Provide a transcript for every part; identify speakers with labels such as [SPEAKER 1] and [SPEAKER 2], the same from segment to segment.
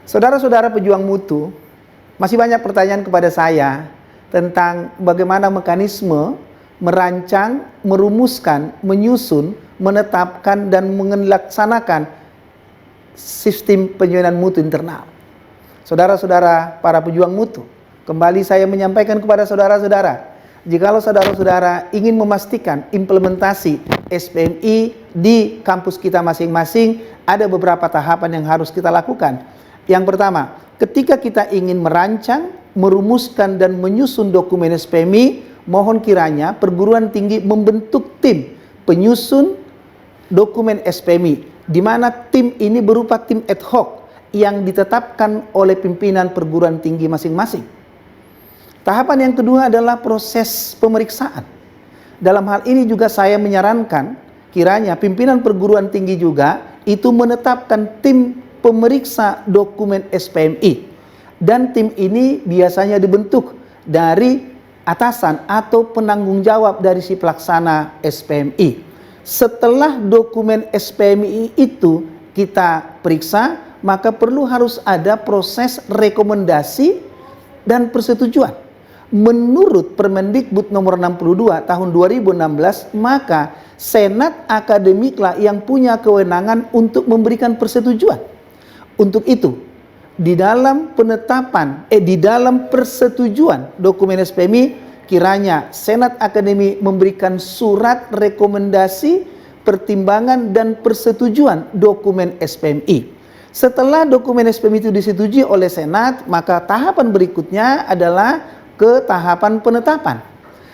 [SPEAKER 1] Saudara-saudara pejuang mutu, masih banyak pertanyaan kepada saya tentang bagaimana mekanisme merancang, merumuskan, menyusun, menetapkan, dan melaksanakan sistem penjualan mutu internal. Saudara-saudara para pejuang mutu, kembali saya menyampaikan kepada saudara-saudara, jikalau saudara-saudara ingin memastikan implementasi SPMI di kampus kita masing-masing, ada beberapa tahapan yang harus kita lakukan. Yang pertama, ketika kita ingin merancang, merumuskan, dan menyusun dokumen SPMI, mohon kiranya perguruan tinggi membentuk tim penyusun dokumen SPMI, di mana tim ini berupa tim ad hoc yang ditetapkan oleh pimpinan perguruan tinggi masing-masing. Tahapan yang kedua adalah proses pemeriksaan. Dalam hal ini juga saya menyarankan kiranya pimpinan perguruan tinggi juga itu menetapkan tim pemeriksa dokumen SPMI. Dan tim ini biasanya dibentuk dari atasan atau penanggung jawab dari si pelaksana SPMI. Setelah dokumen SPMI itu kita periksa, maka harus ada proses rekomendasi dan persetujuan. Menurut Permendikbud nomor 62 tahun 2016, maka Senat Akademiklah yang punya kewenangan untuk memberikan persetujuan. Untuk itu, di dalam persetujuan dokumen SPMI, kiranya Senat Akademi memberikan surat rekomendasi, pertimbangan, dan persetujuan dokumen SPMI. Setelah dokumen SPMI itu disetujui oleh Senat, maka tahapan berikutnya adalah ke tahapan penetapan.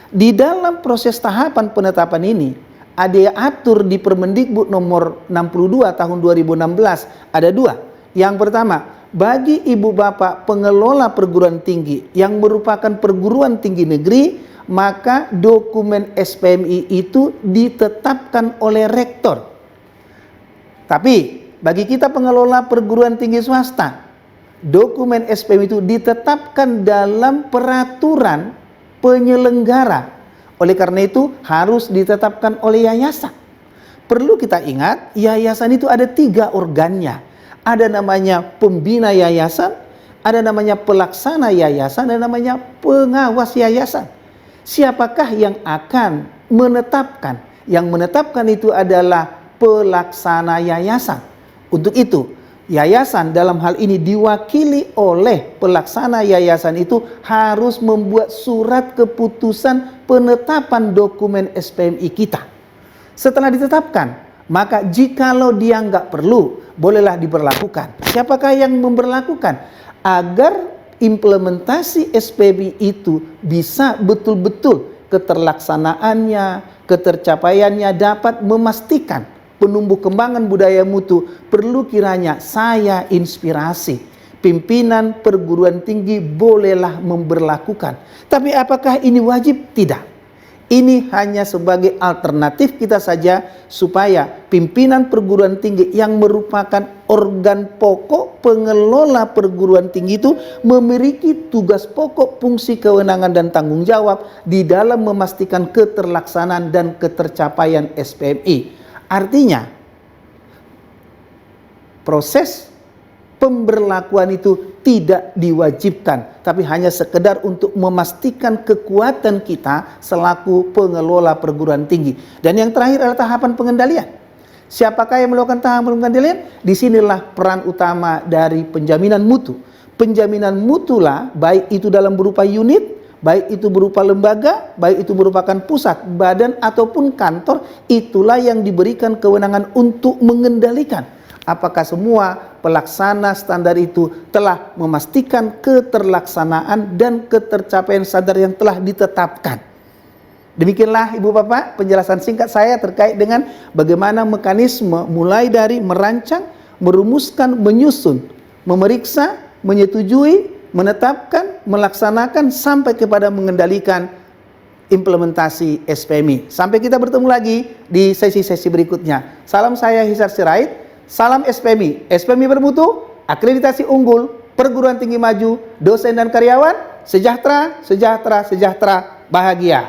[SPEAKER 1] Di dalam proses tahapan penetapan ini, ada atur di Permendikbud nomor 62 tahun 2016, ada dua. Yang pertama, bagi ibu bapak pengelola perguruan tinggi yang merupakan perguruan tinggi negeri, maka dokumen SPMI itu ditetapkan oleh rektor. Tapi bagi kita pengelola perguruan tinggi swasta, dokumen SPMI itu ditetapkan dalam peraturan penyelenggara. Oleh karena itu harus ditetapkan oleh yayasan. Perlu kita ingat, yayasan itu ada 3 organnya. Ada namanya pembina yayasan, ada namanya pelaksana yayasan, dan namanya pengawas yayasan. Siapakah yang akan menetapkan? Yang menetapkan itu adalah pelaksana yayasan. Untuk itu, yayasan dalam hal ini diwakili oleh pelaksana yayasan itu harus membuat surat keputusan penetapan dokumen SPMI kita. Setelah ditetapkan, maka jikalau dia nggak perlu, bolehlah diberlakukan. Siapakah yang memberlakukan? Agar implementasi SPMI itu bisa betul-betul keterlaksanaannya, ketercapaiannya dapat memastikan penumbuh kembangan budaya mutu. Perlu kiranya saya inspirasi. Pimpinan perguruan tinggi bolehlah memberlakukan. Tapi apakah ini wajib? Tidak. Ini hanya sebagai alternatif kita saja supaya pimpinan perguruan tinggi yang merupakan organ pokok pengelola perguruan tinggi itu memiliki tugas pokok, fungsi, kewenangan, dan tanggung jawab di dalam memastikan keterlaksanaan dan ketercapaian SPMI. Artinya, proses pemberlakuan itu tidak diwajibkan, tapi hanya sekedar untuk memastikan kekuatan kita selaku pengelola perguruan tinggi. Dan yang terakhir adalah tahapan pengendalian. Siapakah yang melakukan tahapan pengendalian? Disinilah peran utama dari penjaminan mutu. Penjaminan mutulah, baik itu dalam berupa unit, baik itu berupa lembaga, baik itu merupakan pusat, badan, ataupun kantor, itulah yang diberikan kewenangan untuk mengendalikan apakah semua pelaksana standar itu telah memastikan keterlaksanaan dan ketercapaian standar yang telah ditetapkan. Demikianlah Ibu Bapak penjelasan singkat saya terkait dengan bagaimana mekanisme mulai dari merancang, merumuskan, menyusun, memeriksa, menyetujui, menetapkan, melaksanakan sampai kepada mengendalikan implementasi SPMI. Sampai kita bertemu lagi di sesi-sesi berikutnya. Salam saya Hisar Sirait. Salam SPMI. SPMI bermutu, akreditasi unggul, perguruan tinggi maju, dosen dan karyawan, sejahtera, sejahtera, sejahtera, bahagia.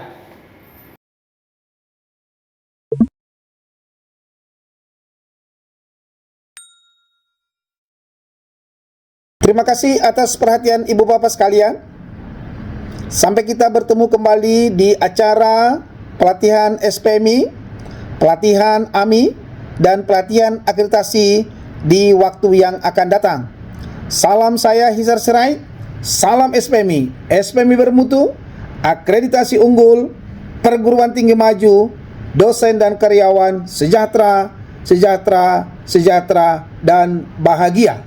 [SPEAKER 1] Terima kasih atas perhatian Ibu Bapak sekalian. Sampai kita bertemu kembali di acara pelatihan SPMI, pelatihan AMI, dan pelatihan akreditasi di waktu yang akan datang. Salam saya Hisar Sirait, salam SPMI. SPMI bermutu, akreditasi unggul, perguruan tinggi maju, dosen dan karyawan sejahtera, sejahtera, sejahtera, dan bahagia.